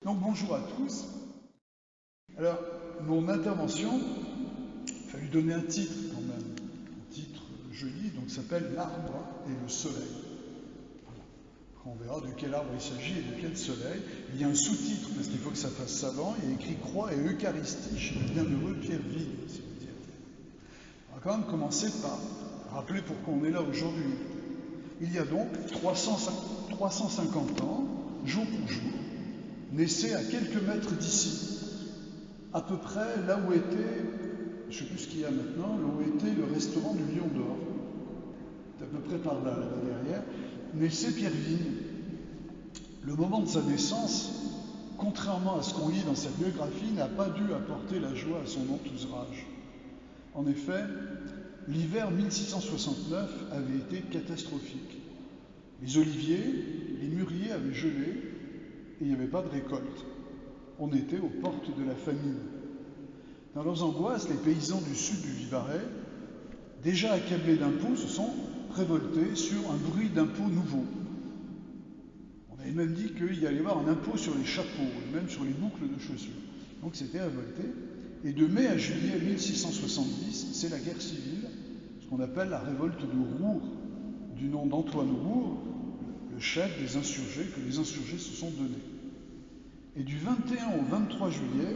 Donc bonjour à tous. Alors, mon intervention, il fallu donner un titre quand même, un titre joli, donc s'appelle L'arbre et le soleil. Après, on verra de quel arbre il s'agit et de quel soleil. Il y a un sous-titre, parce qu'il faut que ça fasse savant, il y a écrit Croix et Eucharistie chez le bienheureux Pierre Ville, si vous dire. On va quand même commencer par rappeler pourquoi on est là aujourd'hui. Il y a donc 350 ans, jour pour jour, naissait à quelques mètres d'ici, à peu près là où était, je ne sais plus ce qu'il y a maintenant, là où était le restaurant du Lion d'Or. C'est à peu près par là, là derrière, naissait Pierre Vigne. Le moment de sa naissance, contrairement à ce qu'on lit dans sa biographie, n'a pas dû apporter la joie à son entourage. En effet, l'hiver 1669 avait été catastrophique. Les oliviers, les mûriers avaient gelé et il n'y avait pas de récolte. On était aux portes de la famine. Dans leurs angoisses, les paysans du sud du Vivarais, déjà accablés d'impôts, se sont révoltés sur un bruit d'impôts nouveau. On avait même dit qu'il y allait y avoir un impôt sur les chapeaux et même sur les boucles de chaussures. Donc c'était révolté. Et de mai à juillet 1670, c'est la guerre civile, ce qu'on appelle la révolte de Roure, du nom d'Antoine Roure, le chef des insurgés, que les insurgés se sont donnés. Et du 21 au 23 juillet,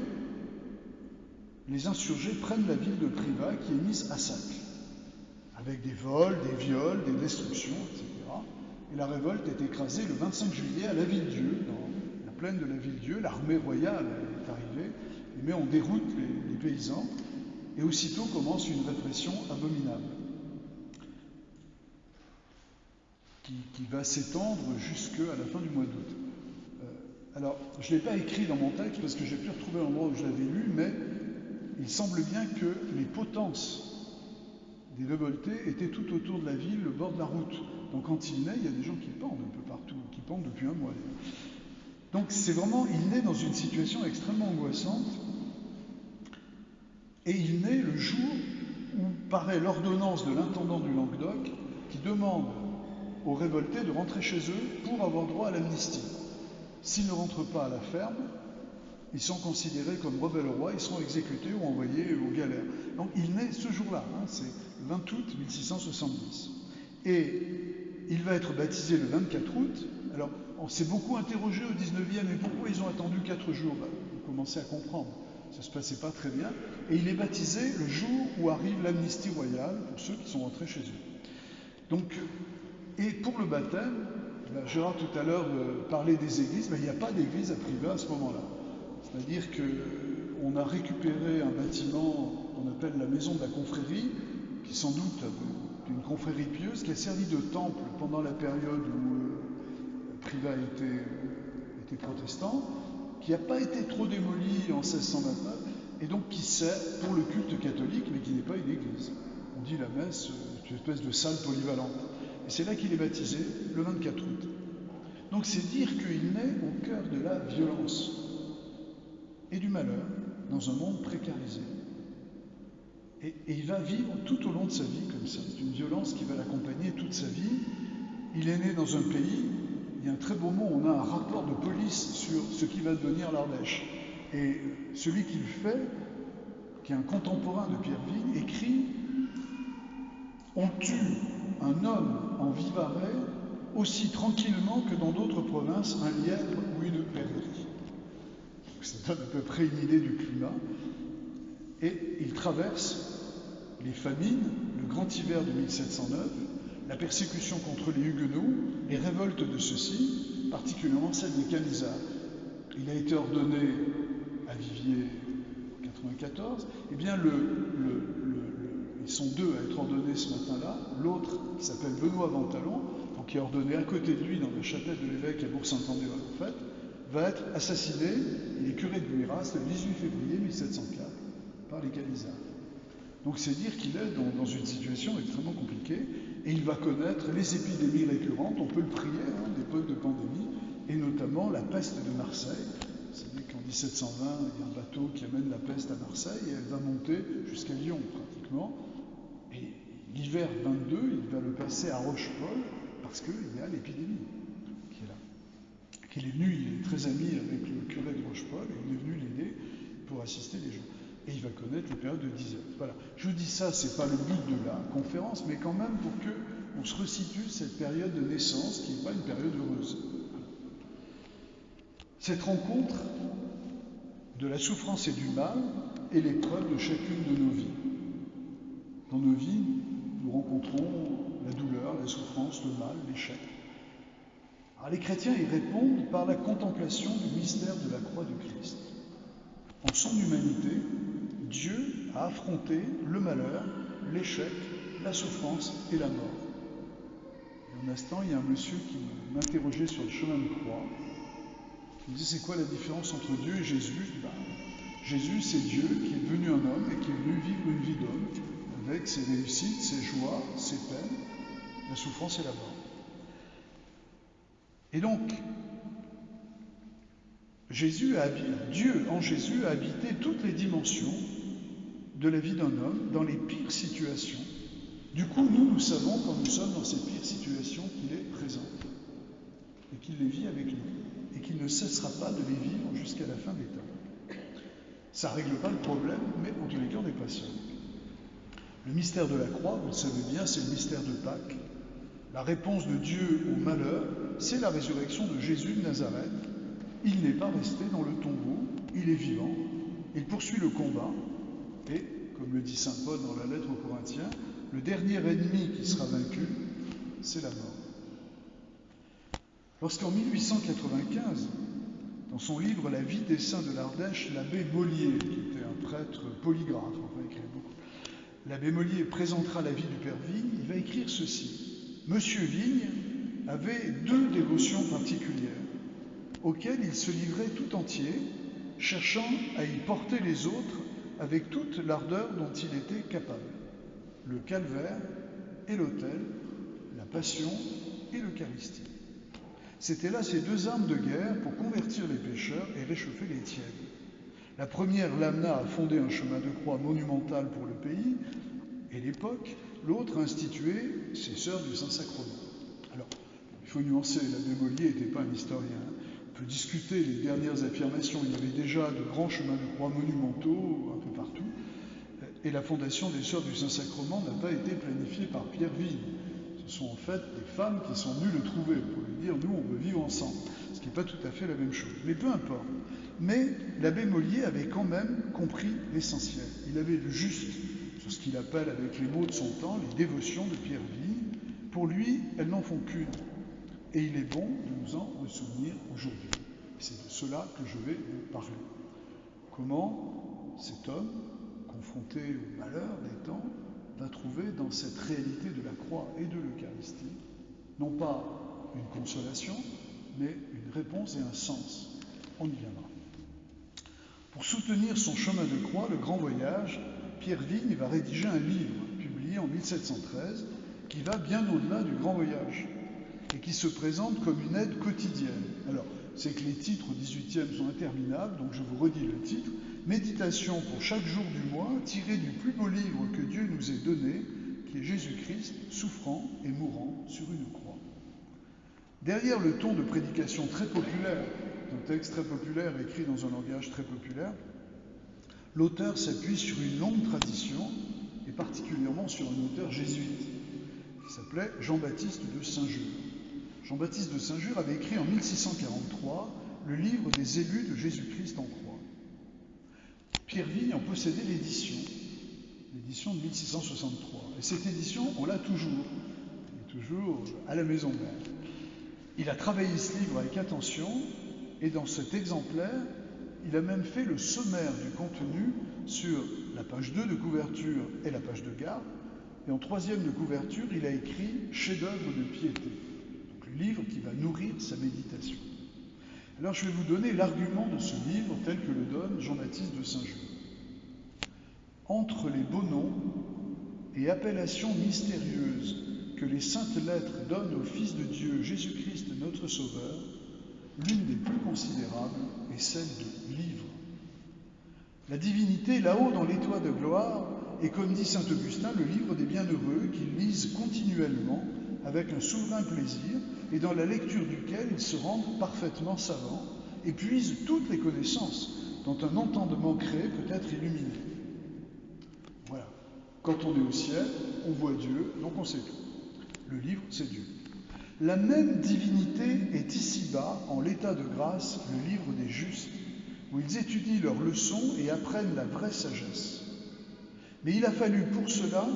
les insurgés prennent la ville de Privas qui est mise à sac, avec des vols, des viols, des destructions, etc. Et la révolte est écrasée le 25 juillet à la Ville-Dieu, dans la plaine de la Ville-Dieu. L'armée royale est arrivée et met en déroute les paysans. Et aussitôt commence une répression abominable qui va s'étendre jusqu'à la fin du mois d'août. Alors, je ne l'ai pas écrit dans mon texte parce que j'ai pu retrouver l'endroit où je l'avais lu, mais il semble bien que les potences des révoltés étaient tout autour de la ville, le bord de la route. Donc quand il naît, il y a des gens qui pendent un peu partout, qui pendent depuis un mois. Donc c'est vraiment, il naît dans une situation extrêmement angoissante, et il naît le jour où paraît l'ordonnance de l'intendant du Languedoc qui demande aux révoltés de rentrer chez eux pour avoir droit à l'amnistie. S'ils ne rentrent pas à la ferme, ils sont considérés comme rebelles au roi, ils seront exécutés ou envoyés aux galères. Donc il naît ce jour-là, c'est le 20 août 1670. Et il va être baptisé le 24 août. Alors on s'est beaucoup interrogé au 19e, mais pourquoi ils ont attendu 4 jours? Vous commencez à comprendre, ça ne se passait pas très bien. Et il est baptisé le jour où arrive l'amnistie royale pour ceux qui sont rentrés chez eux. Donc, et pour le baptême, Gérard tout à l'heure parlait des églises, mais il n'y a pas d'église à Privas à ce moment-là. C'est-à-dire qu'on a récupéré un bâtiment qu'on appelle la maison de la confrérie, qui est sans doute une confrérie pieuse, qui a servi de temple pendant la période où Privas était protestant, qui n'a pas été trop démoli en 1629, et donc qui sert pour le culte catholique, mais qui n'est pas une église. On dit la messe, une espèce de salle polyvalente. Et c'est là qu'il est baptisé, le 24 août. Donc c'est dire qu'il naît au cœur de la violence et du malheur, dans un monde précarisé. Et il va vivre tout au long de sa vie comme ça. C'est une violence qui va l'accompagner toute sa vie. Il est né dans un pays, il y a un très beau mot, on a un rapport de police sur ce qui va devenir l'Ardèche. Et celui qui le fait, qui est un contemporain de Pierre Vigne, écrit « On tue un homme en Vivarais aussi tranquillement que dans d'autres provinces, un lièvre ou une prairie. » Ça donne à peu près une idée du climat. Et il traverse les famines, le grand hiver de 1709, la persécution contre les Huguenots, les révoltes de ceux-ci, particulièrement celle des Camisards. Il a été ordonné à Viviers en 1994. Eh bien, ils sont deux à être ordonnés ce matin-là. L'autre, qui s'appelle Benoît Ventalon, donc qui est ordonné à côté de lui dans la chapelle de l'évêque à Bourg-Saint-André en fait, va être assassiné, il est curé de Guiras, le 18 février 1704, par les Camisards. Donc c'est dire qu'il est dans une situation extrêmement compliquée, et il va connaître les épidémies récurrentes, on peut le prier, d'époque de pandémie, et notamment la peste de Marseille. Vous savez qu'en 1720, il y a un bateau qui amène la peste à Marseille, et elle va monter jusqu'à Lyon pratiquement, et l'hiver 22, il va le passer à Rochefort, parce qu'il y a l'épidémie qui est là. Qu'il est venu, il est très ami avec le curé de connaître les périodes de disette. Voilà. Je vous dis ça, ce n'est pas le but de la conférence, mais quand même pour qu'on se resitue cette période de naissance qui n'est pas une période heureuse. Cette rencontre de la souffrance et du mal est l'épreuve de chacune de nos vies. Dans nos vies, nous rencontrons la douleur, la souffrance, le mal, l'échec. Alors les chrétiens y répondent par la contemplation du mystère de la croix de Christ. En son humanité, Dieu a affronté le malheur, l'échec, la souffrance et la mort. Et un instant, il y a un monsieur qui m'interrogeait sur le chemin de croix. Il me dit, c'est quoi la différence entre Dieu et Jésus? Je dis, Jésus, c'est Dieu qui est devenu un homme et qui est venu vivre une vie d'homme, avec ses réussites, ses joies, ses peines, la souffrance et la mort. Et donc, Dieu en Jésus a habité toutes les dimensions de la vie d'un homme, dans les pires situations. Du coup, nous savons, quand nous sommes dans ces pires situations, qu'il est présent et qu'il les vit avec nous et qu'il ne cessera pas de les vivre jusqu'à la fin des temps. Ça ne règle pas le problème, mais en tous les cas, on n'est pas seul. Le mystère de la croix, vous le savez bien, c'est le mystère de Pâques. La réponse de Dieu au malheur, c'est la résurrection de Jésus de Nazareth. Il n'est pas resté dans le tombeau, il est vivant, il poursuit le combat, et, comme le dit saint Paul dans la lettre aux Corinthiens, le dernier ennemi qui sera vaincu, c'est la mort. Lorsqu'en 1895, dans son livre « La vie des saints de l'Ardèche », l'abbé Mollier, qui était un prêtre polygraphe, enfin écrit beaucoup, l'abbé Mollier présentera la vie du père Vigne, il va écrire ceci. Monsieur Vigne avait deux dévotions particulières, auxquelles il se livrait tout entier, cherchant à y porter les autres avec toute l'ardeur dont il était capable. Le calvaire et l'autel, la passion et l'Eucharistie. C'étaient là ces deux armes de guerre pour convertir les pécheurs et réchauffer les tièdes. La première l'amena à fonder un chemin de croix monumental pour le pays et l'époque, l'autre a institué ses sœurs du Saint-Sacrement. Alors, il faut nuancer, l'abbé Mollier n'était pas un historien. On peut discuter les dernières affirmations. Il y avait déjà de grands chemins de croix monumentaux un peu partout. Et la fondation des sœurs du Saint-Sacrement n'a pas été planifiée par Pierre Vigne. Ce sont en fait des femmes qui sont venues le trouver pour lui dire « nous, on veut vivre ensemble », ce qui n'est pas tout à fait la même chose. Mais peu importe. Mais l'abbé Mollier avait quand même compris l'essentiel. Il avait le juste sur ce qu'il appelle avec les mots de son temps les dévotions de Pierre Vigne. Pour lui, elles n'en font qu'une. Et il est bon de nous en ressouvenir aujourd'hui. C'est de cela que je vais vous parler. Comment cet homme, confronté au malheur des temps, va trouver dans cette réalité de la croix et de l'Eucharistie, non pas une consolation, mais une réponse et un sens. On y viendra. Pour soutenir son chemin de croix, le grand voyage, Pierre Vigne va rédiger un livre, publié en 1713, qui va bien au-delà du grand voyage, et qui se présente comme une aide quotidienne. Alors, c'est que les titres au XVIIIe sont interminables, donc je vous redis le titre. Méditation pour chaque jour du mois, tirée du plus beau livre que Dieu nous ait donné, qui est Jésus-Christ, souffrant et mourant sur une croix. Derrière le ton de prédication très populaire, d'un texte très populaire écrit dans un langage très populaire, l'auteur s'appuie sur une longue tradition, et particulièrement sur un auteur jésuite, qui s'appelait Jean-Baptiste de Saint-Jure. Jean-Baptiste de Saint-Jure avait écrit en 1643 le livre des élus de Jésus-Christ en croix. Pierre Vigne en possédait l'édition de 1663. Et cette édition, on l'a toujours. Elle est toujours à la maison mère. Il a travaillé ce livre avec attention, et dans cet exemplaire, il a même fait le sommaire du contenu sur la page 2 de couverture et la page de garde, et en troisième de couverture, il a écrit « Chef-d'œuvre de piété », donc le livre qui va nourrir sa méditation. Alors je vais vous donner l'argument de ce livre tel que le donne Jean-Baptiste de Saint-Jure. Entre les beaux noms et appellations mystérieuses que les saintes lettres donnent au Fils de Dieu, Jésus-Christ notre Sauveur, l'une des plus considérables est celle de livre. La divinité, là-haut dans les toits de gloire, est, comme dit saint Augustin, le livre des bienheureux qu'ils lisent continuellement avec un souverain plaisir et dans la lecture duquel ils se rendent parfaitement savants et puisent toutes les connaissances dont un entendement créé peut être illuminé. Quand on est au ciel, on voit Dieu, donc on sait tout. Le livre, c'est Dieu. La même divinité est ici-bas, en l'état de grâce, le livre des justes, où ils étudient leurs leçons et apprennent la vraie sagesse. Mais il a fallu pour cela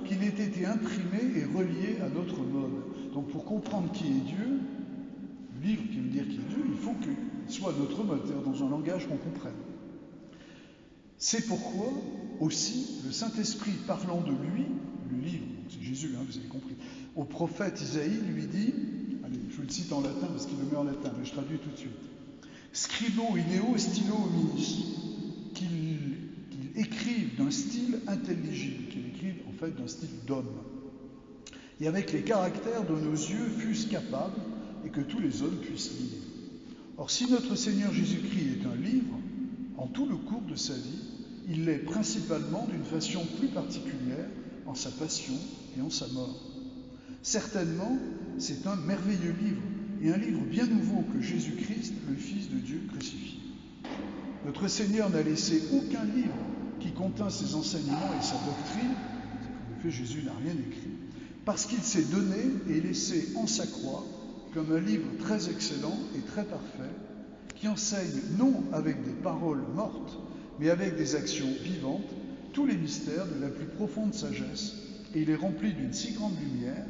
qu'il ait été imprimé et relié à notre mode. Donc pour comprendre qui est Dieu, le livre qui veut dire qui est Dieu, il faut qu'il soit notre mode, c'est-à-dire dans un langage qu'on comprenne. C'est pourquoi aussi le Saint-Esprit parlant de lui, le livre, c'est Jésus, vous avez compris, au prophète Isaïe lui dit, allez, je le cite en latin parce qu'il le met en latin, mais je traduis tout de suite. Scribo ineo stilo hominis, qu'il écrive d'un style intelligible, qu'il écrive en fait d'un style d'homme, et avec les caractères dont nos yeux fussent capables et que tous les hommes puissent lire. Or, si notre Seigneur Jésus-Christ est un livre, en tout le cours de sa vie, il l'est principalement d'une façon plus particulière en sa passion et en sa mort. Certainement, c'est un merveilleux livre, et un livre bien nouveau que Jésus-Christ, le Fils de Dieu crucifié. Notre Seigneur n'a laissé aucun livre qui contint ses enseignements et sa doctrine, en effet Jésus n'a rien écrit, parce qu'il s'est donné et laissé en sa croix comme un livre très excellent et très parfait, qui enseigne non avec des paroles mortes, mais avec des actions vivantes, tous les mystères de la plus profonde sagesse, et il est rempli d'une si grande lumière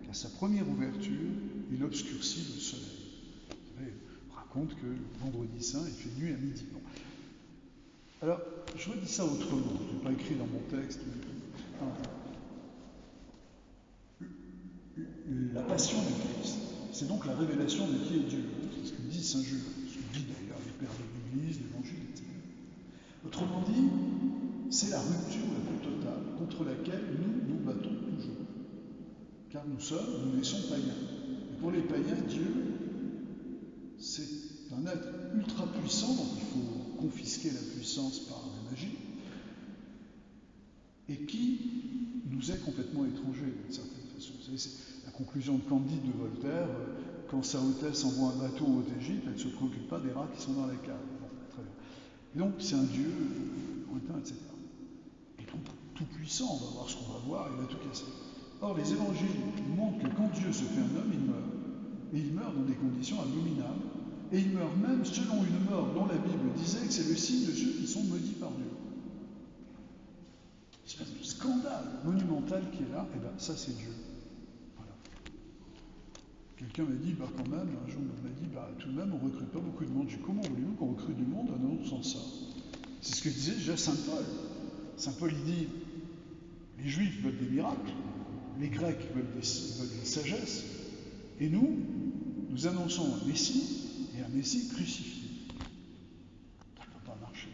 qu'à sa première ouverture, il obscurcit le soleil. Vous savez, on raconte que le vendredi saint, il fait nuit à midi. Bon. Alors, je redis ça autrement, je n'ai pas écrit dans mon texte. La passion du Christ, c'est donc la révélation de qui est Dieu. C'est ce que dit Saint Jules, ce que dit d'ailleurs les pères de l'Église, l'Évangile, etc. Autrement dit, c'est la rupture la plus totale contre laquelle nous nous battons toujours. Car nous naissons païens. Et pour les païens, Dieu, c'est un être ultra puissant, donc il faut confisquer la puissance par la magie, et qui nous est complètement étranger d'une certaine façon. Vous savez, c'est la conclusion de Candide de Voltaire, quand sa hautesse envoie un bateau au Haute-Égypte, elle ne se préoccupe pas des rats qui sont dans la cave. Bon, très bien. Et donc, c'est un Dieu lointain, etc. Et donc, tout puissant, on va voir ce qu'on va voir, il va tout casser. Or, les évangiles montrent que quand Dieu se fait un homme, il meurt. Et il meurt dans des conditions abominables. Et il meurt même selon une mort dont la Bible disait que c'est le signe de ceux qui sont maudits par Dieu. Une espèce de scandale monumental qui est là, et bien ça c'est Dieu. Voilà. Quelqu'un m'a dit, quand même, un jour on m'a dit, tout de même on ne recrute pas beaucoup de monde. J'ai dit, comment voulez-vous qu'on recrute du monde en annonçant ça? C'est ce que disait déjà Saint Paul. Saint Paul il dit, les Juifs veulent des miracles, les Grecs veulent des sagesses, et nous annonçons un Messie, et un Messie crucifié. Ça ne peut pas marcher.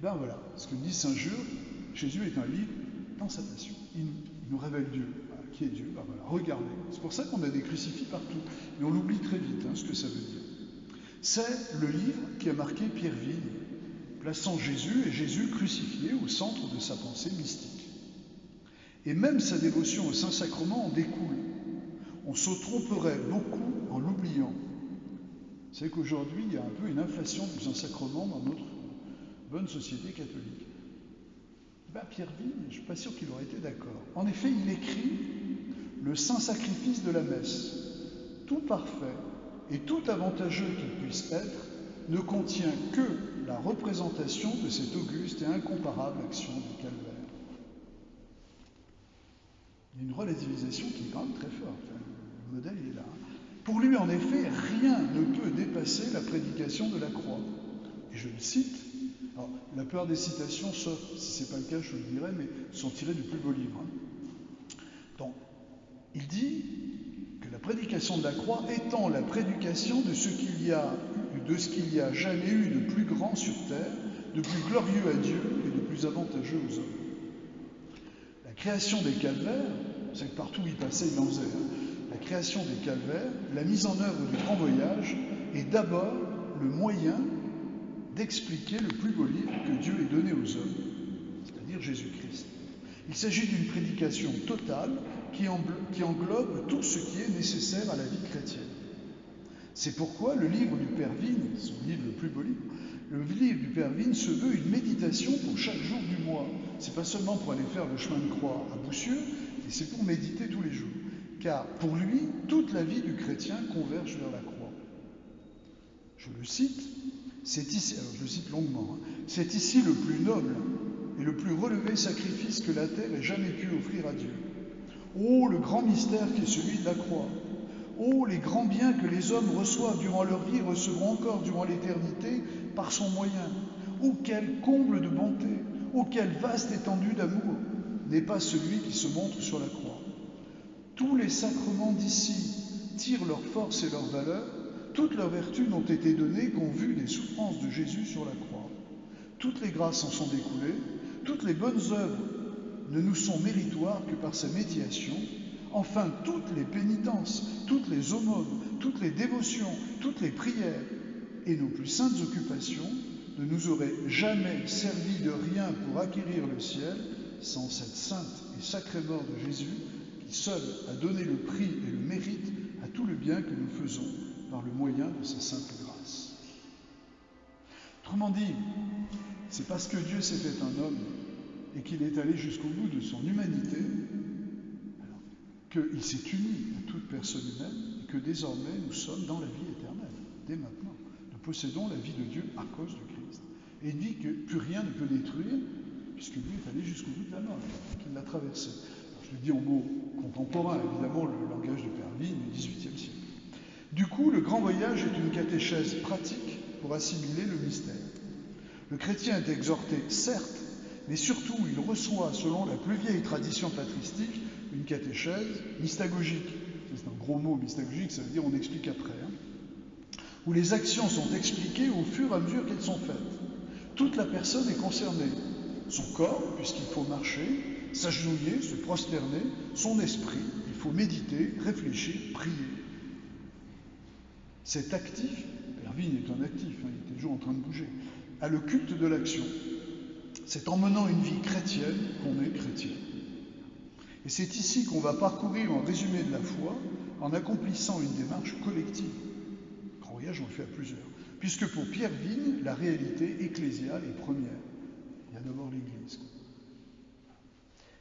Ben voilà, ce que dit Saint Jules, Jésus est un livre dans sa passion. Il nous révèle Dieu. Voilà, qui est Dieu? Ben voilà, regardez. C'est pour ça qu'on a des crucifix partout. Et on l'oublie très vite, ce que ça veut dire. C'est le livre qui a marqué Pierre Vigne, plaçant Jésus et Jésus crucifié au centre de sa pensée mystique. Et même sa dévotion au Saint-Sacrement en découle. On se tromperait beaucoup en l'oubliant. Vous savez qu'aujourd'hui, il y a un peu une inflation du Saint-Sacrement dans notre bonne société catholique. Pierre Vigne, je ne suis pas sûr qu'il aurait été d'accord. En effet, il écrit « Le saint sacrifice de la messe, tout parfait et tout avantageux qu'il puisse être, ne contient que la représentation de cette auguste et incomparable action du calvaire. » Il y a une relativisation qui est quand même très forte. Le modèle, il est là. Pour lui, en effet, rien ne peut dépasser la prédication de la croix. Et je le cite. Alors, la plupart des citations, sauf si ce n'est pas le cas, je le dirai, mais sont tirées du plus beau livre. Donc, il dit que la prédication de la croix étant la prédication de ce qu'il y a jamais eu de plus grand sur terre, de plus glorieux à Dieu et de plus avantageux aux hommes. La création des calvaires, c'est que partout où il passait, il en faisait. La création des calvaires, la mise en œuvre du grand voyage, est d'abord le moyen d'expliquer le plus beau livre que Dieu ait donné aux hommes, c'est-à-dire Jésus-Christ. Il s'agit d'une prédication totale qui englobe tout ce qui est nécessaire à la vie chrétienne. C'est pourquoi le livre du Père Vigne, son livre le plus beau livre, le livre du Père Vigne se veut une méditation pour chaque jour du mois. C'est pas seulement pour aller faire le chemin de croix à Boussieux, mais c'est pour méditer tous les jours. Car pour lui, toute la vie du chrétien converge vers la croix. Je le cite, c'est ici, alors je le cite longuement, c'est ici le plus noble et le plus relevé sacrifice que la terre ait jamais pu offrir à Dieu. Oh, le grand mystère qui est celui de la croix. Oh, les grands biens que les hommes reçoivent durant leur vie et recevront encore durant l'éternité par son moyen. Oh, quel comble de bonté. Oh, quelle vaste étendue d'amour n'est pas celui qui se montre sur la croix. Tous les sacrements d'ici tirent leur force et leur valeur. Toutes leurs vertus n'ont été données qu'en vue des souffrances de Jésus sur la croix. Toutes les grâces en sont découlées. Toutes les bonnes œuvres ne nous sont méritoires que par sa médiation. Enfin, toutes les pénitences, toutes les aumônes, toutes les dévotions, toutes les prières et nos plus saintes occupations ne nous auraient jamais servi de rien pour acquérir le ciel sans cette sainte et sacrée mort de Jésus qui seul a donné le prix et le mérite à tout le bien que nous faisons par le moyen de sa sainte grâce. Autrement dit, c'est parce que Dieu s'est fait un homme et qu'il est allé jusqu'au bout de son humanité qu'il s'est uni à toute personne humaine et que désormais nous sommes dans la vie éternelle, dès maintenant. Nous possédons la vie de Dieu à cause de Christ. Et il dit que plus rien ne peut détruire, puisque lui est allé jusqu'au bout de la mort, qu'il l'a traversé. Alors, je le dis en mots contemporains, évidemment, le langage de Père Vigne du XVIIIe siècle. Du coup, le grand voyage est une catéchèse pratique pour assimiler le mystère. Le chrétien est exhorté, certes, mais surtout, il reçoit, selon la plus vieille tradition patristique, une catéchèse mystagogique. C'est un gros mot, mystagogique, ça veut dire on explique après. Où les actions sont expliquées au fur et à mesure qu'elles sont faites. Toute la personne est concernée. Son corps, puisqu'il faut marcher, s'agenouiller, se prosterner, son esprit, il faut méditer, réfléchir, prier. Cet actif, Père Vigne est un actif, il est toujours en train de bouger, a le culte de l'action. C'est en menant une vie chrétienne qu'on est chrétien. Et c'est ici qu'on va parcourir un résumé de la foi en accomplissant une démarche collective. Le grand voyage, on le fait à plusieurs. Puisque pour Pierre Vigne, la réalité ecclésiale est première. Il y a d'abord l'Église.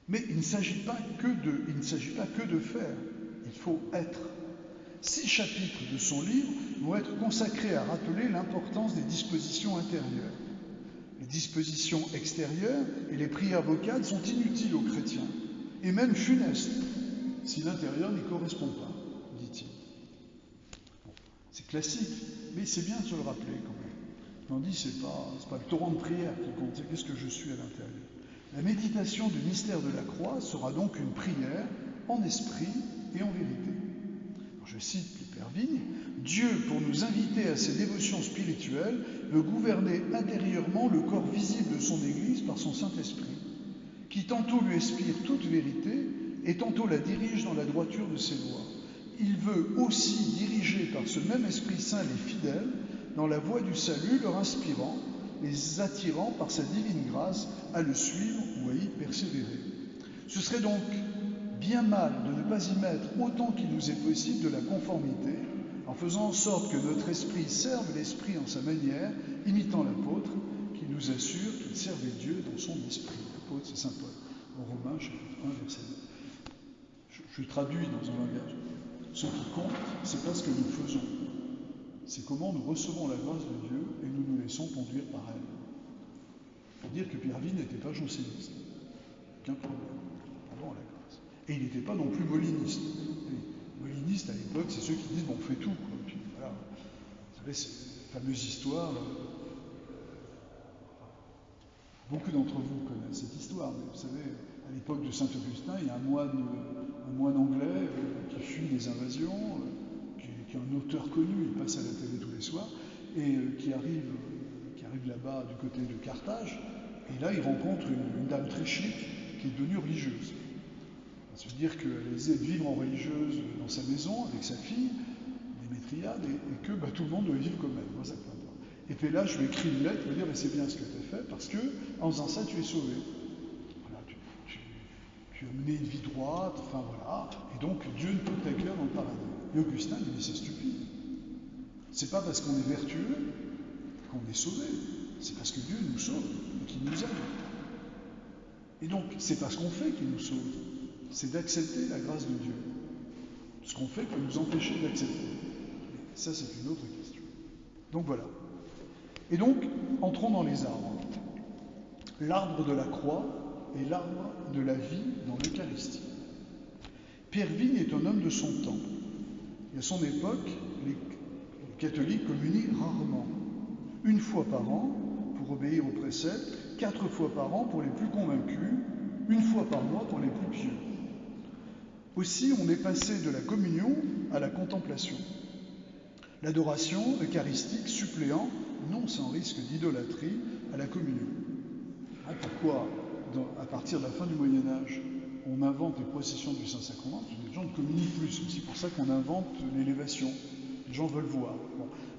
Mais il ne s'agit pas que de faire, il faut être. 6 chapitres de son livre vont être consacrés à rappeler l'importance des dispositions intérieures. Les dispositions extérieures et les prières vocales sont inutiles aux chrétiens, et même funestes, si l'intérieur n'y correspond pas, dit-il. Bon, c'est classique, mais c'est bien de se le rappeler quand même. Tandis c'est pas le torrent de prière qui compte, c'est qu'est-ce que je suis à l'intérieur. La méditation du mystère de la croix sera donc une prière en esprit et en vérité. Alors, je cite le Père Vigne, « Dieu, pour nous inviter à ses dévotions spirituelles, veut gouverner intérieurement le corps visible de son Église par son Saint-Esprit, qui tantôt lui inspire toute vérité et tantôt la dirige dans la droiture de ses lois. Il veut aussi diriger par ce même Esprit Saint les fidèles dans la voie du salut, leur inspirant, les attirant par sa divine grâce à le suivre ou à y persévérer. Ce serait donc bien mal de ne pas y mettre autant qu'il nous est possible de la conformité, en faisant en sorte que notre esprit serve l'esprit en sa manière, imitant l'apôtre, qui nous assure qu'il servait Dieu dans son esprit. » L'apôtre, c'est saint Paul, en Romains, chapitre 1, verset 2. Je traduis dans un langage. Ce qui compte, c'est pas ce que nous faisons, c'est comment nous recevons la grâce de Dieu et nous nous laissons conduire par elle. Il faut dire que Pierre Vigne n'était pas janséniste, aucun problème, avant la grâce. Et il n'était pas non plus moliniste. Moliniste à l'époque, c'est ceux qui disent bon, on fait tout. Quoi. Puis, voilà. Vous savez, cette fameuse histoire, beaucoup d'entre vous connaissent cette histoire, mais vous savez, à l'époque de Saint-Augustin, il y a un moine anglais qui fuit des invasions, qui est un auteur connu, il passe à la télé tous les soirs, et qui arrive là-bas du côté de Carthage, et là il rencontre une dame très chic qui est devenue religieuse. Ça veut dire qu'elle essaie de vivre en religieuse dans sa maison avec sa fille, Démétriade, et que tout le monde doit vivre comme elle. Moi, ça plaint pas. Et puis là, je lui écris une lettre pour dire c'est bien ce que tu as fait, parce que en faisant ça, tu es sauvé. Voilà, tu as mené une vie droite, enfin voilà, et donc Dieu ne peut t'accueillir dans le paradis. Et Augustin lui dit c'est stupide. C'est pas parce qu'on est vertueux qu'on est sauvé. C'est parce que Dieu nous sauve et qu'il nous aime. Et donc, c'est pas ce qu'on fait qui nous sauve, c'est d'accepter la grâce de Dieu. Ce qu'on fait peut nous empêcher de l'accepter. Mais ça, c'est une autre question. Donc voilà. Et donc, entrons dans les arbres. L'arbre de la croix et l'arbre de la vie dans l'Eucharistie. Pierre Vigne est un homme de son temps. Et à son époque, les catholiques communient rarement. Une fois par an, pour obéir aux préceptes, 4 fois par an pour les plus convaincus, une fois par mois pour les plus pieux. Aussi, on est passé de la communion à la contemplation. L'adoration eucharistique suppléant, non sans risque d'idolâtrie, à la communion. Pourquoi, à partir de la fin du Moyen-Âge, on invente les processions du Saint-Sacrement? Parce que les gens ne communient plus. C'est aussi pour ça qu'on invente l'élévation. Les gens veulent voir,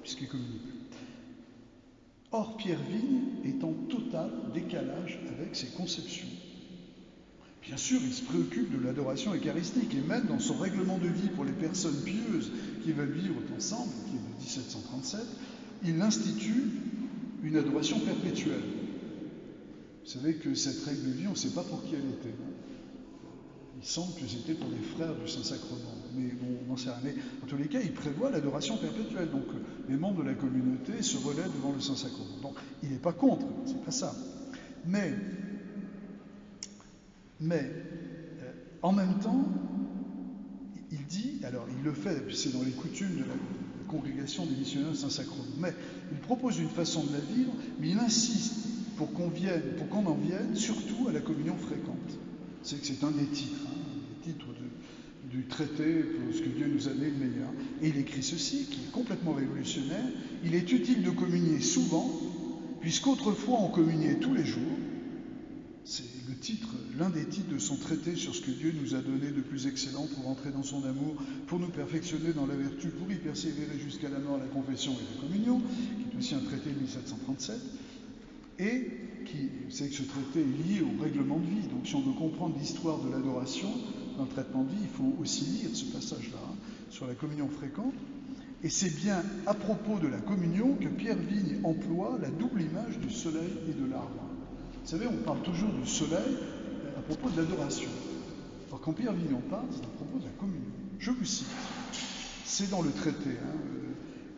puisqu'ils ne communient plus. Or, Pierre Vigne est en total décalage avec ses conceptions. Bien sûr, il se préoccupe de l'adoration eucharistique, et même dans son règlement de vie pour les personnes pieuses qui veulent vivre ensemble, qui est de 1737, il institue une adoration perpétuelle. Vous savez que cette règle de vie, on ne sait pas pour qui elle était. Il semble que c'était pour les frères du Saint-Sacrement, mais on n'en sait rien. Mais en tous les cas, il prévoit l'adoration perpétuelle. Donc les membres de la communauté se relaient devant le Saint-Sacrement. Donc il n'est pas contre, c'est pas ça. Mais en même temps, il dit, alors il le fait, c'est dans les coutumes de la congrégation des missionnaires Saint-Sacrement, mais il propose une façon de la vivre, mais il insiste pour qu'on en vienne surtout à la communion fréquente. C'est que c'est un des titres, des titres du traité pour ce que Dieu nous a donné le meilleur. Et il écrit ceci, qui est complètement révolutionnaire: il est utile de communier souvent, puisqu'autrefois on communiait tous les jours. C'est le titre, l'un des titres de son traité sur ce que Dieu nous a donné de plus excellent pour entrer dans son amour, pour nous perfectionner dans la vertu, pour y persévérer jusqu'à la mort, la confession et la communion, qui est aussi un traité de 1737. Et vous savez que ce traité est lié au règlement de vie. Donc si on veut comprendre l'histoire de l'adoration dans le traitement de vie, il faut aussi lire ce passage-là, sur la communion fréquente. Et c'est bien à propos de la communion que Pierre Vigne emploie la double image du soleil et de l'arbre. Vous savez, on parle toujours du soleil à propos de l'adoration. Alors quand Pierre Vigne en parle, c'est à propos de la communion. Je vous cite, c'est dans le traité,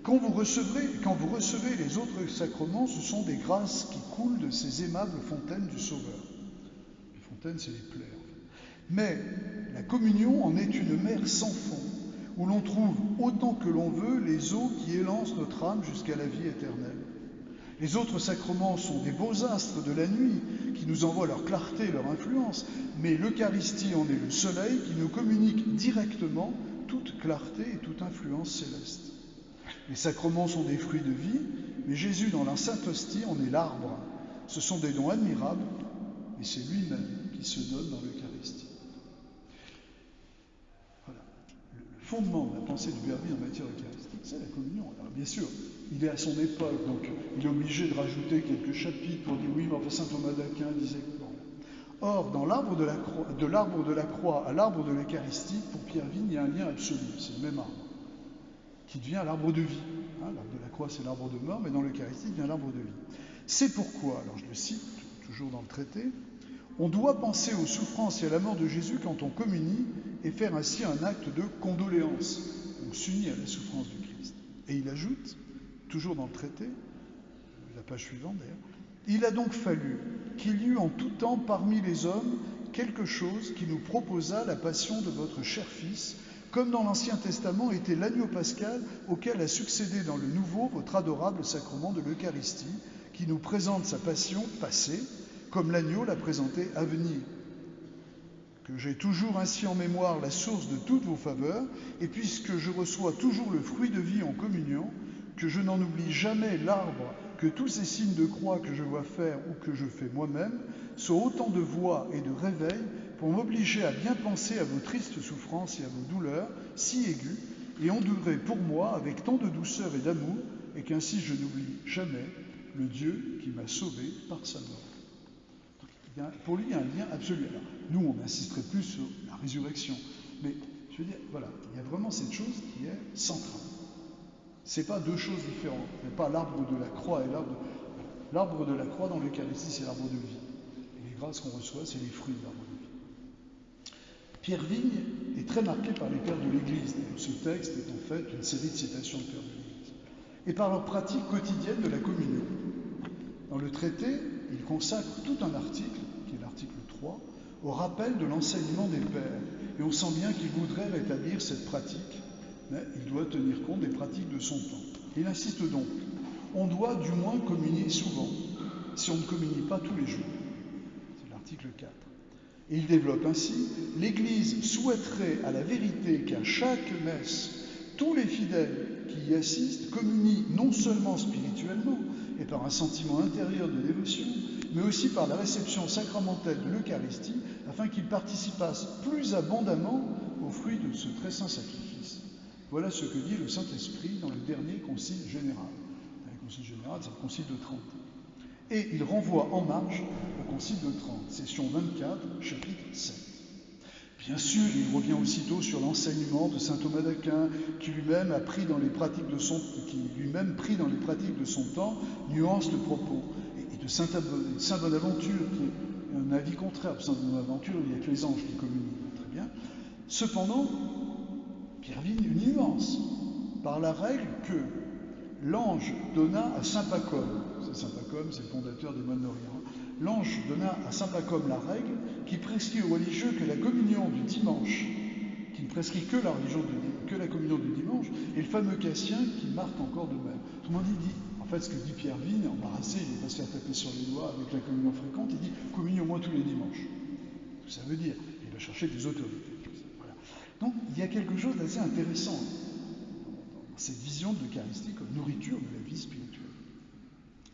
Quand vous recevez les autres sacrements, ce sont des grâces qui coulent de ces aimables fontaines du Sauveur. Les fontaines, c'est les plaies. Mais la communion en est une mer sans fond, où l'on trouve autant que l'on veut les eaux qui élancent notre âme jusqu'à la vie éternelle. Les autres sacrements sont des beaux astres de la nuit qui nous envoient leur clarté et leur influence, mais l'Eucharistie en est le soleil qui nous communique directement toute clarté et toute influence céleste. Les sacrements sont des fruits de vie, mais Jésus, dans la Sainte Hostie, en est l'arbre. Ce sont des dons admirables, mais c'est lui-même qui se donne dans l'Eucharistie. Voilà. Le fondement de la pensée du Verbe en matière eucharistique, c'est la communion. Alors bien sûr, il est à son époque, donc il est obligé de rajouter quelques chapitres pour dire oui, mais enfin saint Thomas d'Aquin disait que bon. Or, dans l'arbre de la croix à l'arbre de l'Eucharistie, pour Pierre Vigne, il y a un lien absolu, c'est le même arbre, qui devient l'arbre de vie. L'arbre de la croix, c'est l'arbre de mort, mais dans l'Eucharistie, il devient l'arbre de vie. C'est pourquoi, alors je le cite toujours dans le traité, on doit penser aux souffrances et à la mort de Jésus quand on communie et faire ainsi un acte de condoléance. On s'unit à la souffrance du Christ. Et il ajoute, toujours dans le traité, la page suivante d'ailleurs, il a donc fallu qu'il y eût en tout temps parmi les hommes quelque chose qui nous proposât la passion de votre cher Fils, comme dans l'Ancien Testament était l'agneau pascal auquel a succédé dans le Nouveau votre adorable sacrement de l'Eucharistie, qui nous présente sa passion passée, comme l'agneau l'a présentée à venir. Que j'ai toujours ainsi en mémoire la source de toutes vos faveurs, et puisque je reçois toujours le fruit de vie en communion, que je n'en oublie jamais l'arbre, que tous ces signes de croix que je vois faire ou que je fais moi-même soient autant de voix et de réveil pour m'obliger à bien penser à vos tristes souffrances et à vos douleurs si aiguës, et endurer pour moi avec tant de douceur et d'amour, et qu'ainsi je n'oublie jamais le Dieu qui m'a sauvé par sa mort. Pour lui, il y a un lien absolu. Alors, nous, on insisterait plus sur la résurrection, mais je veux dire, voilà, il y a vraiment cette chose qui est centrale. Ce n'est pas deux choses différentes. Ce n'est pas l'arbre de la croix et l'arbre L'arbre de la croix dans l'Eucharistie, c'est l'arbre de vie. Et les grâces qu'on reçoit, c'est les fruits de l'arbre de vie. Pierre Vigne est très marqué par les pères de l'Église. Ce texte est en fait une série de citations de pères de l'Église. Et par leur pratique quotidienne de la communion. Dans le traité, il consacre tout un article, qui est l'article 3, au rappel de l'enseignement des pères. Et on sent bien qu'il voudrait rétablir cette pratique, mais il doit tenir compte des pratiques de son temps. Il insiste donc, on doit du moins communier souvent, si on ne communie pas tous les jours. C'est l'article 4. Et il développe ainsi, l'Église souhaiterait à la vérité qu'à chaque messe, tous les fidèles qui y assistent communient non seulement spirituellement et par un sentiment intérieur de dévotion, mais aussi par la réception sacramentelle de l'Eucharistie, afin qu'ils participassent plus abondamment aux fruits de ce très saint sacrifice. Voilà ce que dit le Saint-Esprit dans le dernier concile général. Le concile général, c'est le concile de Trente. Et il renvoie en marge au concile de Trente, session 24, chapitre 7. Bien sûr, il revient aussitôt sur l'enseignement de saint Thomas d'Aquin, qui lui-même pris dans les pratiques de son temps, nuance le propos. Et de saint Bonaventure, qui est un avis contraire. Saint Bonaventure, il n'y a que les anges qui communient. Très bien. Cependant, Pierre Vigne nuance par la règle que l'ange donna à saint Pacôme, saint Pacôme, c'est le fondateur des moines d'Orient, l'ange donna à saint Pacôme la règle qui prescrit aux religieux que la communion du dimanche, qui ne prescrit que la communion du dimanche, et le fameux Cassien qui marque encore de même. Tout le monde dit, en fait, ce que dit Pierre Vigne, embarrassé, il ne va pas se faire taper sur les doigts avec la communion fréquente, il dit communion au moins tous les dimanches. Ça veut dire, il va chercher des autorités. Voilà. Donc, il y a quelque chose d'assez intéressant dans cette vision de l'Eucharistie comme nourriture de la vie spirituelle.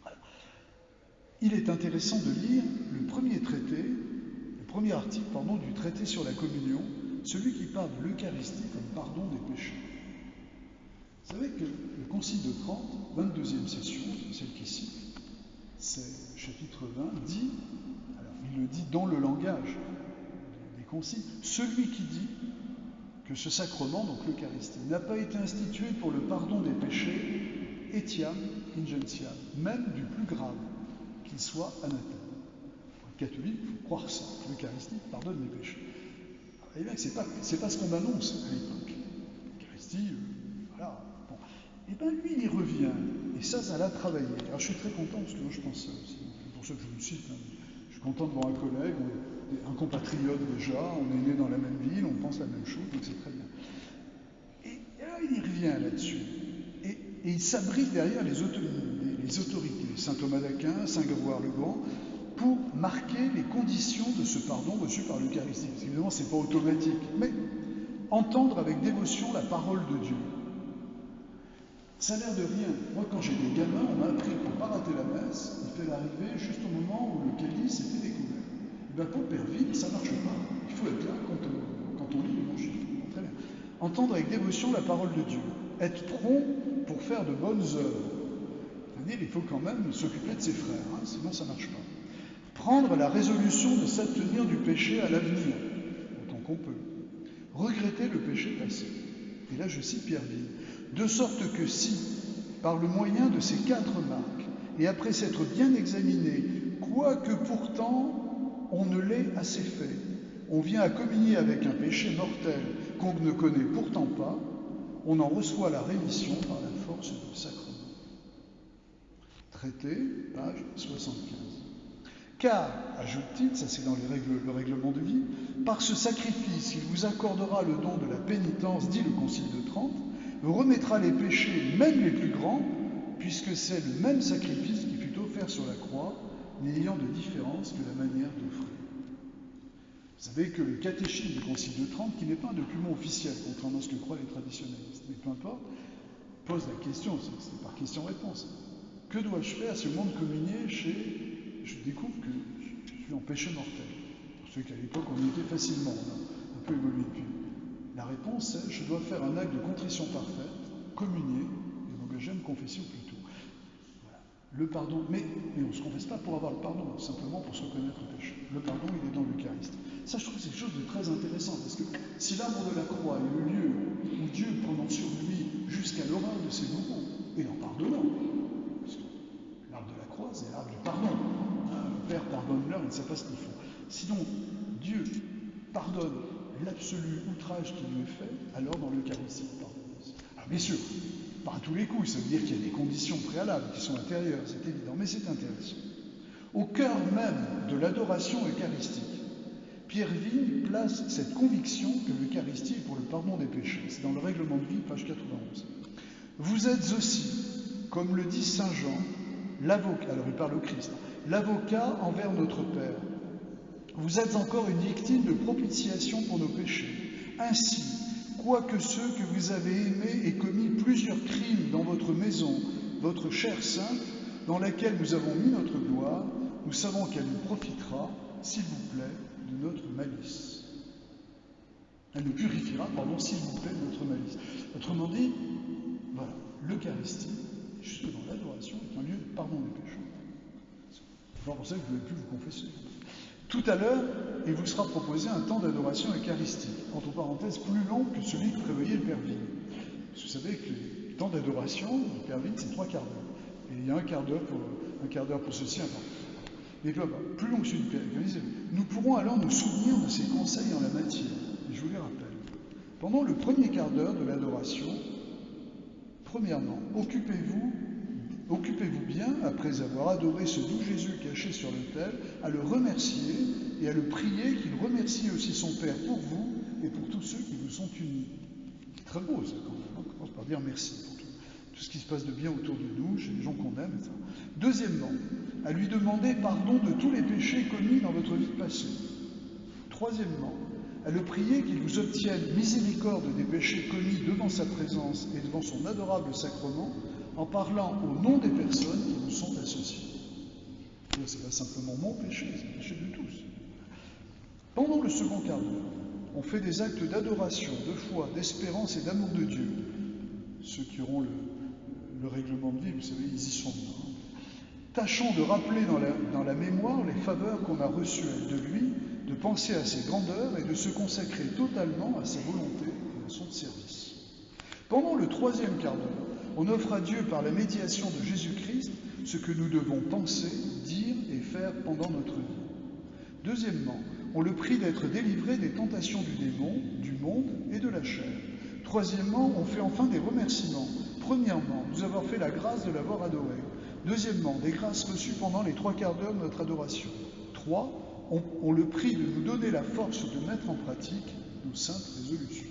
Voilà. Il est intéressant de lire le premier article du traité sur la communion, celui qui parle de l'Eucharistie comme pardon des péchés. Vous savez que le Concile de Trente, 22e session, c'est celle qui cite, c'est chapitre 20, dit, alors il le dit dans le langage des conciles, celui qui dit que ce sacrement, donc l'Eucharistie, n'a pas été institué pour le pardon des péchés, etiam ingentiam, même du plus grave, qu'il soit anathème. Pour un catholique, il faut croire ça, l'Eucharistie pardonne les péchés. Et bien, c'est pas ce qu'on annonce à l'époque. L'Eucharistie, voilà. Bon. Et bien, lui, il y revient, et ça l'a travaillé. Alors, je suis très content, parce que moi, je pense ça aussi. C'est pour ça que je le cite. Hein. Je suis content de voir un collègue, un compatriote déjà, on est né dans la même ville, on pense la même chose, donc c'est très bien. Et là, il y revient là-dessus. Et il s'abrite derrière les autorités, saint Thomas d'Aquin, saint Grégoire le Grand, pour marquer les conditions de ce pardon reçu par l'Eucharistie. Parce qu'évidemment, ce n'est pas automatique, mais entendre avec dévotion la parole de Dieu. Ça a l'air de rien. Moi, quand j'étais gamin, on m'a appris qu'on ne peut pas rater la messe, il fallait arriver juste au moment où le calice était découvert. Et bien, pour Père Vigne, ça ne marche pas. Il faut être là quand on lit l'Évangile. Très bien. Entendre avec dévotion la parole de Dieu. Être prompt pour faire de bonnes œuvres. C'est-à-dire, il faut quand même s'occuper de ses frères, hein, sinon ça ne marche pas. Prendre la résolution de s'abstenir du péché à l'avenir, autant qu'on peut. Regretter le péché passé. Et là, je cite Pierre Vigne. De sorte que si, par le moyen de ces 4 marques, et après s'être bien examiné, quoique pourtant on ne l'ait assez fait, on vient à communier avec un péché mortel qu'on ne connaît pourtant pas, on en reçoit la rémission par la force du sacrement. Traité, page 75. Car, ajoute-t-il, ça c'est dans le règlement de vie, par ce sacrifice, il vous accordera le don de la pénitence, dit le Concile de Trente, vous remettra les péchés, même les plus grands, puisque c'est le même sacrifice qui fut offert sur la croix, n'ayant de différence que la manière d'offrir. Vous savez que le catéchisme du Concile de Trente, qui n'est pas un document officiel, contrairement à ce que croient les traditionnalistes, mais peu importe, pose la question, c'est par question-réponse. Que dois-je faire si au moment de communier, je découvre que je suis en péché mortel? Pour ceux qu'à l'époque on y était facilement, on a un peu évolué depuis. La réponse est, je dois faire un acte de contrition parfaite, communier, et m'engager à me confesser au plus tôt. Voilà. Le pardon, mais on ne se confesse pas pour avoir le pardon, simplement pour se reconnaître le péché. Le pardon, il est dans l'Eucharistie. Ça, je trouve que c'est quelque chose de très intéressant, parce que si l'arbre de la croix est le lieu où Dieu prononce sur lui jusqu'à l'horreur de ses bourreaux, et en pardonnant, parce que l'arbre de la croix, c'est l'arbre du pardon. Le Père pardonne-leur, ils ne savent pas ce qu'ils font. Sinon, Dieu pardonne l'absolu outrage qui lui est fait, alors dans l'Eucharistie, il pardonne. Alors bien sûr, pas à tous les coups, ça veut dire qu'il y a des conditions préalables qui sont intérieures, c'est évident, mais c'est intéressant. Au cœur même de l'adoration eucharistique, Pierre Vigne place cette conviction que l'Eucharistie est pour le pardon des péchés. C'est dans le Règlement de vie, page 91. Vous êtes aussi, comme le dit saint Jean, l'avocat, alors il parle au Christ, l'avocat envers notre Père. Vous êtes encore une victime de propitiation pour nos péchés. Ainsi, quoique ceux que vous avez aimés aient commis plusieurs crimes dans votre maison, votre chair sainte, dans laquelle nous avons mis notre gloire, nous savons qu'elle nous profitera, s'il vous plaît, de notre malice. Elle nous purifiera, s'il vous plaît, de notre malice. Autrement dit, voilà, l'Eucharistie, jusque dans l'adoration, est un lieu de pardon des péchés. C'est pas pour ça que vous ne pouvez plus vous confesser. Tout à l'heure, il vous sera proposé un temps d'adoration eucharistique, entre parenthèses plus long que celui que prévoyait le Père Vigne. Vous savez que le temps d'adoration du Père Vigne, c'est 3 quarts d'heure. Et il y a un quart d'heure pour ceci, un quart. Mais plus long que celui du Père Vigne. Nous pourrons alors nous souvenir de ses conseils en la matière. Et je vous les rappelle. Pendant le premier quart d'heure de l'adoration, premièrement, occupez-vous bien, après avoir adoré ce doux Jésus caché sur l'autel, à le remercier et à le prier qu'il remercie aussi son Père pour vous et pour tous ceux qui vous sont unis. C'est très beau, ça, quand on commence par dire merci pour tout ce qui se passe de bien autour de nous, chez les gens qu'on aime, etc. Deuxièmement, à lui demander pardon de tous les péchés commis dans votre vie passée. Troisièmement, à le prier qu'il vous obtienne miséricorde des péchés commis devant sa présence et devant son adorable sacrement, en parlant au nom des personnes qui vous sont associées. Ce n'est pas simplement mon péché, c'est le péché de tous. Pendant le second quart d'heure, on fait des actes d'adoration, de foi, d'espérance et d'amour de Dieu. Ceux qui auront le règlement de vie, vous savez, ils y sont. Tâchons de rappeler dans la mémoire les faveurs qu'on a reçues de lui, de penser à ses grandeurs et de se consacrer totalement à sa volonté et à son service. Pendant le troisième quart d'heure, on offre à Dieu par la médiation de Jésus-Christ ce que nous devons penser, dire et faire pendant notre vie. Deuxièmement, on le prie d'être délivré des tentations du démon, du monde et de la chair. Troisièmement, on fait enfin des remerciements. Premièrement, nous avoir fait la grâce de l'avoir adoré. Deuxièmement, des grâces reçues pendant les 3 quarts d'heure de notre adoration. 3, on le prie de nous donner la force de mettre en pratique nos saintes résolutions.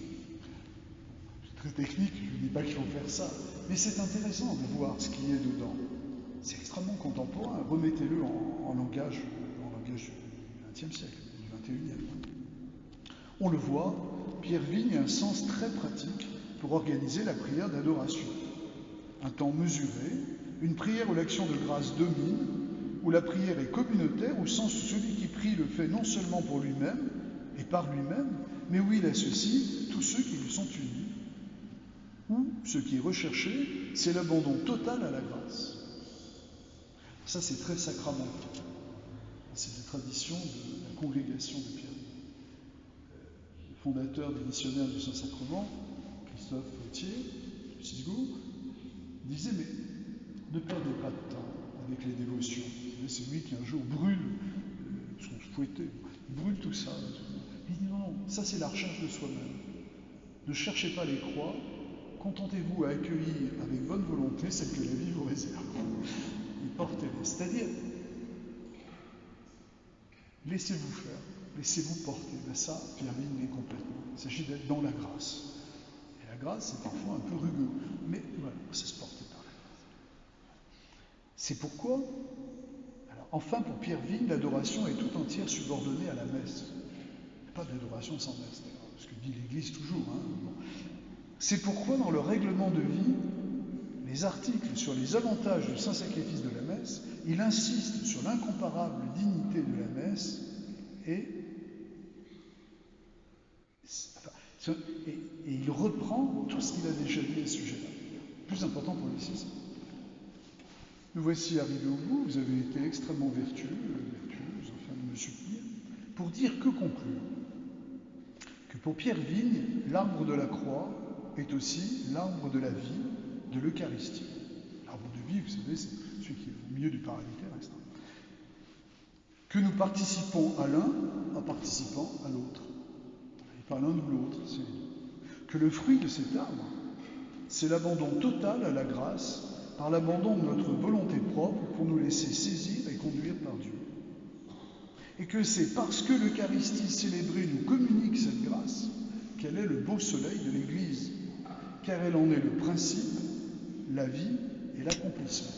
C'est très technique, je ne dis pas qu'il faut faire ça, mais c'est intéressant de voir ce qui est dedans. C'est extrêmement contemporain, remettez-le en langage du XXe siècle, du XXIe. On le voit, Pierre Vigne a un sens très pratique pour organiser la prière d'adoration. Un temps mesuré, une prière où l'action de grâce domine, où la prière est communautaire, au sens où celui qui prie le fait non seulement pour lui-même et par lui-même, mais où il associe tous ceux qui lui sont unis. Où ce qui est recherché, c'est l'abandon total à la grâce. Ça, c'est très sacramental. C'est la tradition de la congrégation de Pierre. Le fondateur des missionnaires du Saint-Sacrement, Christophe Thiers, de Cisgour, disait, mais ne perdez pas de temps avec les dévotions. C'est lui qui un jour brûle son fouetté, brûle tout ça. Il dit non, ça c'est la recherche de soi-même. Ne cherchez pas les croix, contentez-vous à accueillir avec bonne volonté celle que la vie vous réserve. Et portez-les. C'est-à-dire, laissez-vous faire, laissez-vous porter. Ben ça, Pierre Vigne l'est complètement. Il s'agit d'être dans la grâce. Et la grâce, c'est parfois un peu rugueux. Mais voilà, ça se porte par la grâce. C'est pourquoi, alors, enfin, pour Pierre Vigne, l'adoration est tout entière subordonnée à la messe. Il n'y a pas d'adoration sans messe, d'ailleurs, ce que dit l'Église toujours. Bon. C'est pourquoi, dans le règlement de vie, les articles sur les avantages du saint sacrifice de la messe, il insiste sur l'incomparable dignité de la messe et il reprend tout ce qu'il a déjà dit à ce sujet-là. Plus important pour lui, c'est ça. Nous voici arrivés au bout, vous avez été extrêmement vertueuse, enfin de me soutenir, pour dire que conclure. Que pour Pierre Vigne, l'arbre de la croix est aussi l'arbre de la vie, de l'Eucharistie. L'arbre de vie, vous savez, c'est celui qui est au milieu du parallélitaire. que nous participons à l'un en participant à l'autre. Et pas l'un ou l'autre, c'est les deux. Que le fruit de cet arbre, c'est l'abandon total à la grâce, par l'abandon de notre volonté propre pour nous laisser saisir et conduire par Dieu. Et que c'est parce que l'Eucharistie célébrée nous communique cette grâce qu'elle est le beau soleil de l'Église, car elle en est le principe, la vie et l'accomplissement.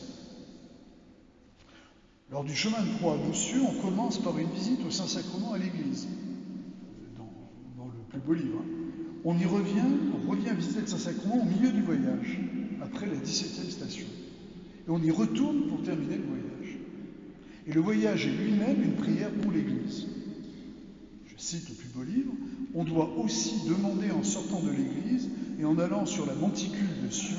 Lors du chemin de croix à Boussieux, on commence par une visite au Saint-Sacrement à l'Église, dans le plus beau livre. On revient visiter le Saint-Sacrement au milieu du voyage, après la 17e station. Et on y retourne pour terminer le voyage. Et le voyage est lui-même une prière pour l'Église. Je cite le plus beau livre, « On doit aussi demander en sortant de l'Église et en allant sur la monticule de Sion,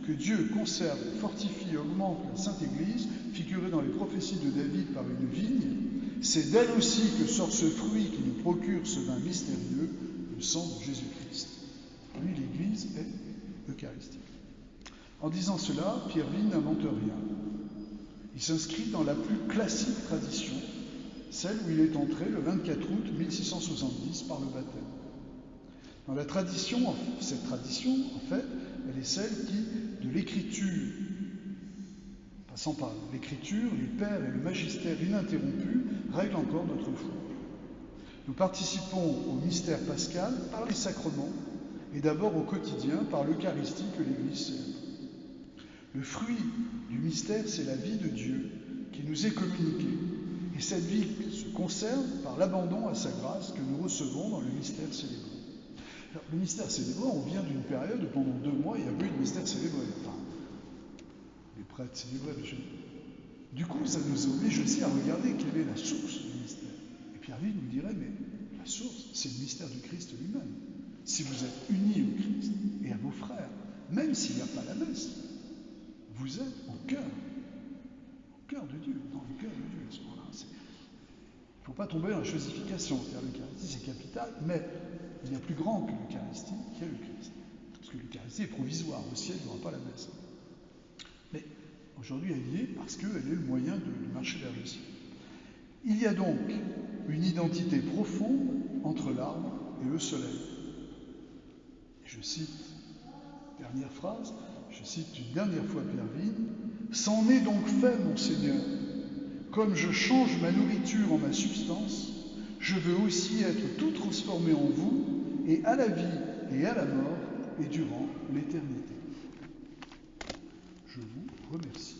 que Dieu conserve, fortifie et augmente la Sainte Église, figurée dans les prophéties de David par une vigne. C'est d'elle aussi que sort ce fruit qui nous procure ce vin mystérieux, le sang de Jésus-Christ. » Oui, l'Église est eucharistique. En disant cela, Pierre Vigne n'invente rien. Il s'inscrit dans la plus classique tradition, celle où il est entré le 24 août 1670 par le baptême. Dans la tradition, cette tradition, en fait, elle est celle qui, de l'écriture, passant par l'écriture, les pères et le magistère ininterrompu, règlent encore notre foi. Nous participons au mystère pascal par les sacrements et d'abord au quotidien par l'Eucharistie que l'Église célèbre. Le fruit du mystère, c'est la vie de Dieu qui nous est communiquée. Et cette vie se conserve par l'abandon à sa grâce que nous recevons dans le mystère célébré. Alors, le mystère célébré, on vient d'une période où pendant 2 mois, il n'y a pas eu de mystère célébré. Enfin, les prêtres célébraient, bien sûr. Du coup, ça nous oblige aussi à regarder quelle est la source du mystère. Et Pierre Vigne nous dirait, mais la source, c'est le mystère du Christ lui-même. Si vous êtes unis au Christ et à vos frères, même s'il n'y a pas la messe, vous êtes au cœur de Dieu, dans le cœur de Dieu à ce moment-là. Il ne faut pas tomber dans la chosification, c'est-à-dire l'Eucharistie c'est capital, mais il y a plus grand que l'Eucharistie, qui est le Christ. Parce que l'Eucharistie est provisoire, au ciel il n'y aura pas la messe. Mais aujourd'hui elle y est parce qu'elle est le moyen de marcher vers le ciel. Il y a donc une identité profonde entre l'arbre et le soleil. Et je cite, dernière phrase, je cite une dernière fois Pierre Vigne, « C'en est donc fait, mon Seigneur. Comme je change ma nourriture en ma substance, je veux aussi être tout transformé en vous, et à la vie et à la mort, et durant l'éternité. » Je vous remercie.